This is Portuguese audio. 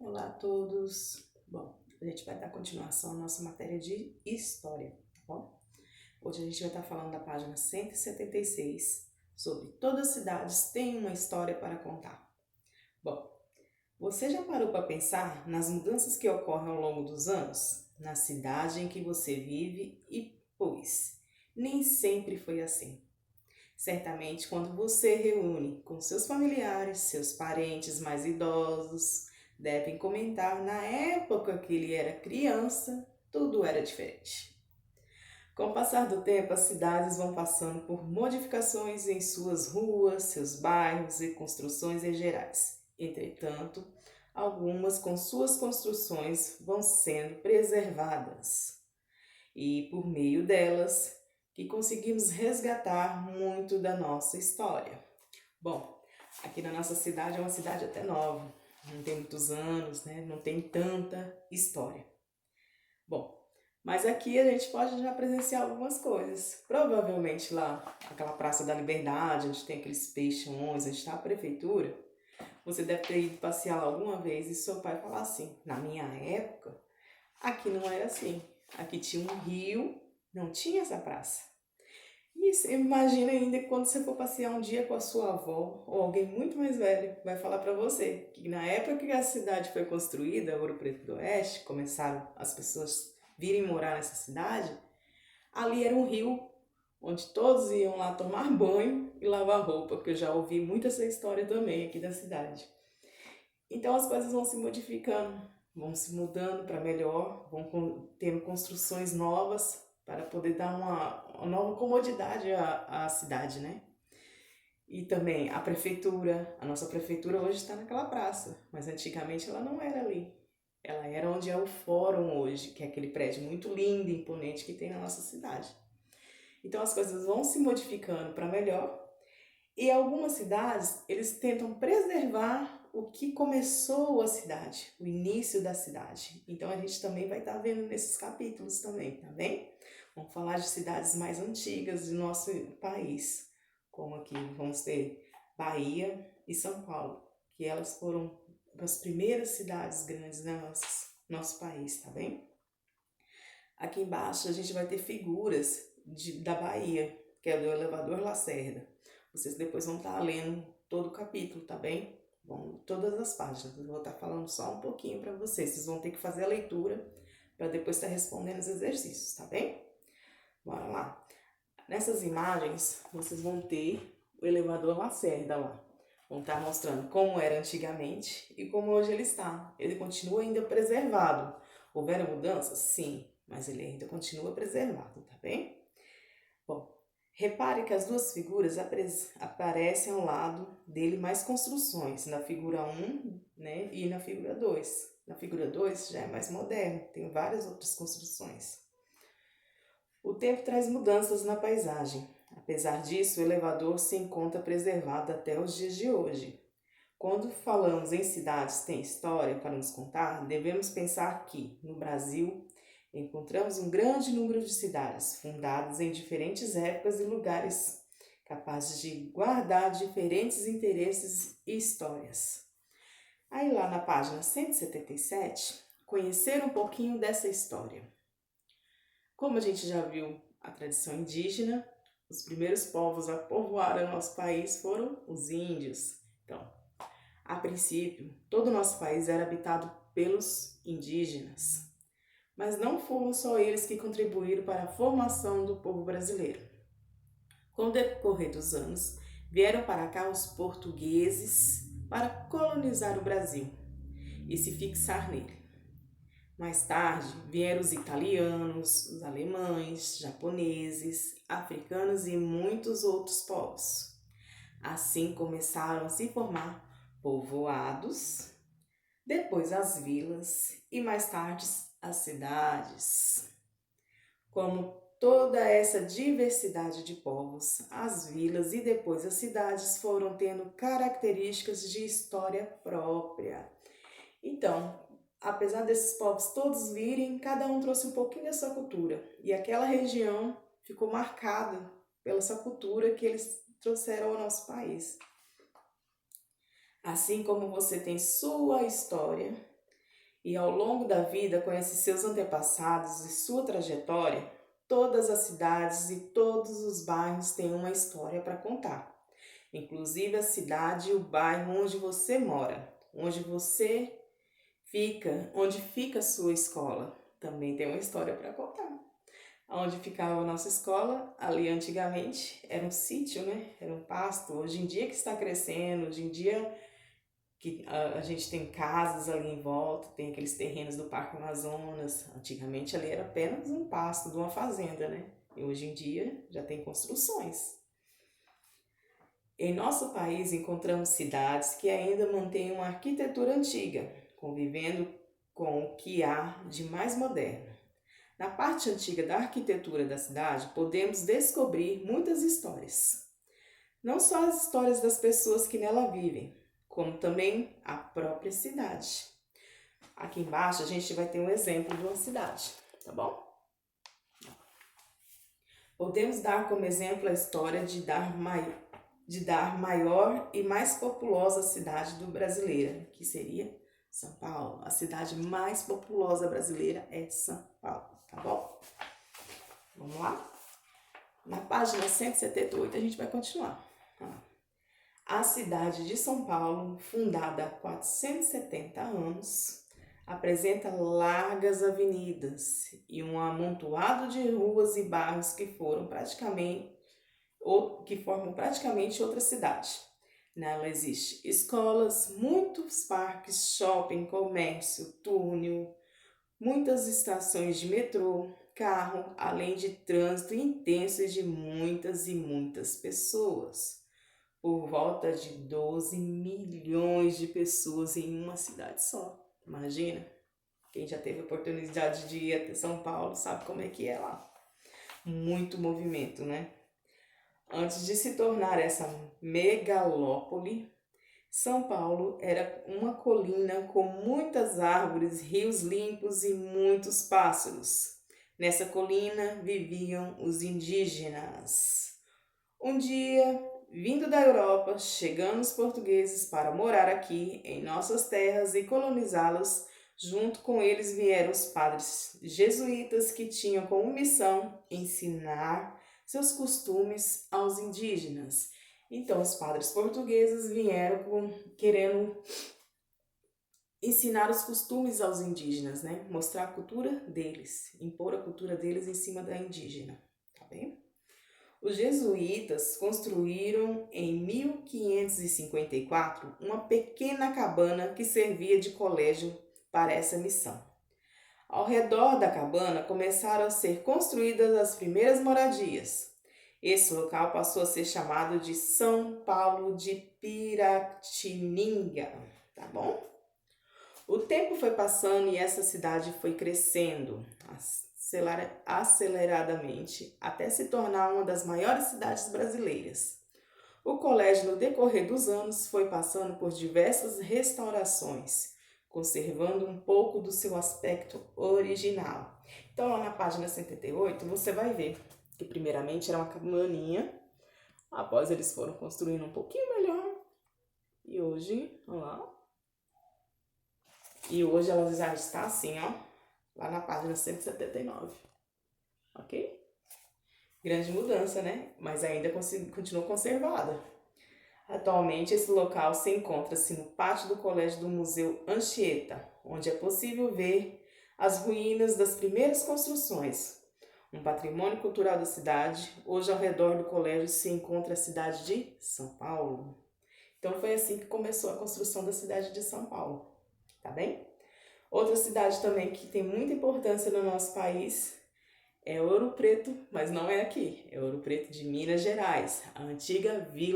Olá a todos. Bom, a gente vai dar continuação à nossa matéria de história, tá bom? Hoje a gente vai estar falando da página 176 sobre todas as cidades têm uma história para contar. Bom, você já parou para pensar nas mudanças que ocorrem ao longo dos anos? Na cidade em que você vive pois, nem sempre foi assim. Certamente, quando você reúne com seus familiares, seus parentes mais idosos, devem comentar na época que ele era criança, tudo era diferente. Com o passar do tempo, as cidades vão passando por modificações em suas ruas, seus bairros e construções em gerais. Entretanto, algumas com suas construções vão sendo preservadas e por meio delas que conseguimos resgatar muito da nossa história. Bom, aqui na nossa cidade é uma cidade até nova, não tem muitos anos, né? Não tem tanta história. Bom, mas aqui a gente pode já presenciar algumas coisas. Provavelmente lá, aquela Praça da Liberdade, onde tem aqueles peixões, onde está a prefeitura, você deve ter ido passear lá alguma vez e seu pai falar assim: na minha época, aqui não era assim. Aqui tinha um rio, não tinha essa praça. E você imagina ainda que quando você for passear um dia com a sua avó ou alguém muito mais velho, vai falar para você que na época que a cidade foi construída, Ouro Preto do Oeste, começaram as pessoas virem morar nessa cidade, ali era um rio onde todos iam lá tomar banho e lavar roupa, porque eu já ouvi muito essa história também aqui da cidade. Então as coisas vão se modificando, vão se mudando para melhor, vão tendo construções novas para poder dar uma nova comodidade à cidade, né? E também a prefeitura, a nossa prefeitura hoje está naquela praça, mas antigamente ela não era ali. Ela era onde é o fórum hoje, que é aquele prédio muito lindo e imponente que tem na nossa cidade. Então as coisas vão se modificando para melhor e algumas cidades, eles tentam preservar o que começou a cidade, o início da cidade. Então a gente também vai estar vendo nesses capítulos também, tá bem? Vamos falar de cidades mais antigas do nosso país, como aqui vamos ter Bahia e São Paulo, que elas foram as primeiras cidades grandes do nosso país, tá bem? Aqui embaixo a gente vai ter figuras da Bahia, que é do elevador Lacerda. Vocês depois vão estar lendo todo o capítulo, tá bem? Bom, todas as páginas. Eu vou estar falando só um pouquinho para vocês. Vocês vão ter que fazer a leitura para depois estar respondendo os exercícios, tá bem? Bora lá. Nessas imagens, vocês vão ter o elevador Lacerda lá. Vão estar mostrando como era antigamente e como hoje ele está. Ele continua ainda preservado. Houveram mudanças? Sim, mas ele ainda continua preservado, tá bem? Bom, repare que as duas figuras aparecem ao lado dele mais construções, na figura 1, né, e na figura 2. Na figura 2 já é mais moderno, tem várias outras construções. O tempo traz mudanças na paisagem. Apesar disso, o elevador se encontra preservado até os dias de hoje. Quando falamos em cidades que têm história para nos contar, devemos pensar que, no Brasil, encontramos um grande número de cidades, fundadas em diferentes épocas e lugares, capazes de guardar diferentes interesses e histórias. Aí lá na página 177, conhecer um pouquinho dessa história. Como a gente já viu a tradição indígena, os primeiros povos a povoar o nosso país foram os índios. Então, a princípio, todo o nosso país era habitado pelos indígenas, mas não foram só eles que contribuíram para a formação do povo brasileiro. Com o decorrer dos anos, vieram para cá os portugueses para colonizar o Brasil e se fixar nele. Mais tarde, vieram os italianos, os alemães, japoneses, africanos e muitos outros povos. Assim começaram a se formar povoados, depois as vilas e mais tarde as cidades. Como toda essa diversidade de povos, as vilas e depois as cidades foram tendo características de história própria. Então, apesar desses povos todos virem, cada um trouxe um pouquinho da sua cultura. E aquela região ficou marcada pela sua cultura que eles trouxeram ao nosso país. Assim como você tem sua história, e ao longo da vida conhece seus antepassados e sua trajetória, todas as cidades e todos os bairros têm uma história para contar. Inclusive a cidade e o bairro onde você mora, onde fica a sua escola, também tem uma história para contar. Onde ficava a nossa escola, ali antigamente, era um sítio, né? Era um pasto. Hoje em dia que está crescendo, hoje em dia que a gente tem casas ali em volta, tem aqueles terrenos do Parque Amazonas. Antigamente ali era apenas um pasto de uma fazenda, né? E hoje em dia já tem construções. Em nosso país encontramos cidades que ainda mantêm uma arquitetura antiga, convivendo com o que há de mais moderno. Na parte antiga da arquitetura da cidade, podemos descobrir muitas histórias. Não só as histórias das pessoas que nela vivem, como também a própria cidade. Aqui embaixo a gente vai ter um exemplo de uma cidade, tá bom? Podemos dar como exemplo a história de dar maior e mais populosa cidade do brasileira, que seria São Paulo. A cidade mais populosa brasileira é São Paulo, tá bom? Vamos lá? Na página 178 a gente vai continuar. A cidade de São Paulo, fundada há 470 anos, apresenta largas avenidas e um amontoado de ruas e bairros que formam praticamente outra cidade. Nela existe escolas, muitos parques, shopping, comércio, túnel, muitas estações de metrô, carro, além de trânsito intenso e de muitas e muitas pessoas. Por volta de 12 milhões de pessoas em uma cidade só. Imagina, quem já teve a oportunidade de ir até São Paulo sabe como é que é lá. Muito movimento, né? Antes de se tornar essa megalópole, São Paulo era uma colina com muitas árvores, rios limpos e muitos pássaros. Nessa colina viviam os indígenas. Um dia, vindo da Europa, chegando os portugueses para morar aqui em nossas terras e colonizá-las, junto com eles vieram os padres jesuítas que tinham como missão ensinar seus costumes aos indígenas. Então, os padres portugueses vieram querendo ensinar os costumes aos indígenas, né? Mostrar a cultura deles, impor a cultura deles em cima da indígena, tá bem? Os jesuítas construíram em 1554 uma pequena cabana que servia de colégio para essa missão. Ao redor da cabana começaram a ser construídas as primeiras moradias. Esse local passou a ser chamado de São Paulo de Piratininga, tá bom? O tempo foi passando e essa cidade foi crescendo aceleradamente até se tornar uma das maiores cidades brasileiras. O colégio, no decorrer dos anos, foi passando por diversas restaurações, conservando um pouco do seu aspecto original. Então, lá na página 78, você vai ver que primeiramente era uma cabaninha, após eles foram construindo um pouquinho melhor, e hoje, olha lá, e hoje ela já está assim, ó, lá na página 179, ok? Grande mudança, né? Mas ainda continua conservada. Atualmente, esse local se encontra-se no pátio do Colégio do Museu Anchieta, onde é possível ver as ruínas das primeiras construções. Um patrimônio cultural da cidade, hoje ao redor do colégio se encontra a cidade de São Paulo. Então foi assim que começou a construção da cidade de São Paulo, tá bem? Outra cidade também que tem muita importância no nosso país é Ouro Preto, mas não é aqui, é Ouro Preto de Minas Gerais, a antiga Vila